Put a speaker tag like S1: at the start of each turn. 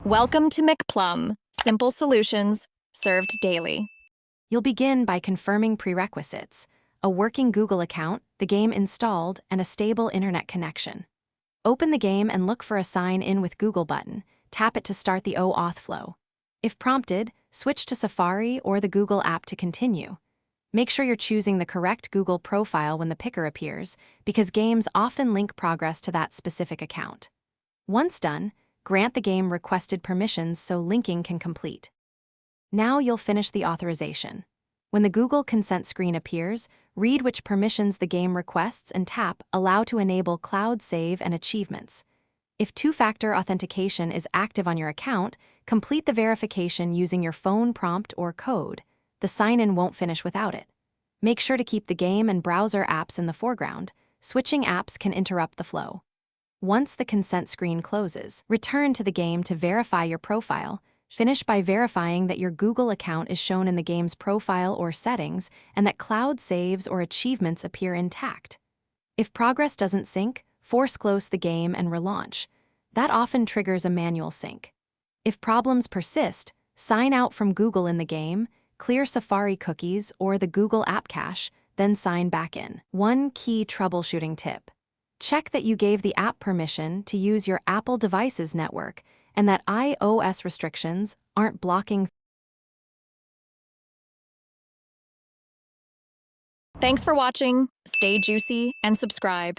S1: Welcome to McPlum, simple solutions served daily.
S2: You'll begin by confirming prerequisites: a working Google account, the game installed, and a stable internet connection. Open the game and look for a Sign In with Google button. Tap it to start the OAuth flow. If prompted, switch to Safari or the Google app to continue. Make sure you're choosing the correct Google profile when the picker appears, because games often link progress to that specific account. Once done, grant the game requested permissions so linking can complete. Now you'll finish the authorization. When the Google consent screen appears, read which permissions the game requests and tap Allow to enable cloud save and achievements. If two-factor authentication is active on your account, complete the verification using your phone prompt or code. The sign-in won't finish without it. Make sure to keep the game and browser apps in the foreground. Switching apps can interrupt the flow. Once the consent screen closes, return to the game to verify your profile. Finish by verifying that your Google account is shown in the game's profile or settings and that cloud saves or achievements appear intact. If progress doesn't sync, force close the game and relaunch. That often triggers a manual sync. If problems persist, sign out from Google in the game, clear Safari cookies or the Google App Cache, then sign back in. One key troubleshooting tip: check that you gave the app permission to use your Apple device's network and that iOS restrictions aren't blocking.
S1: Thanks for watching. Stay juicy and subscribe.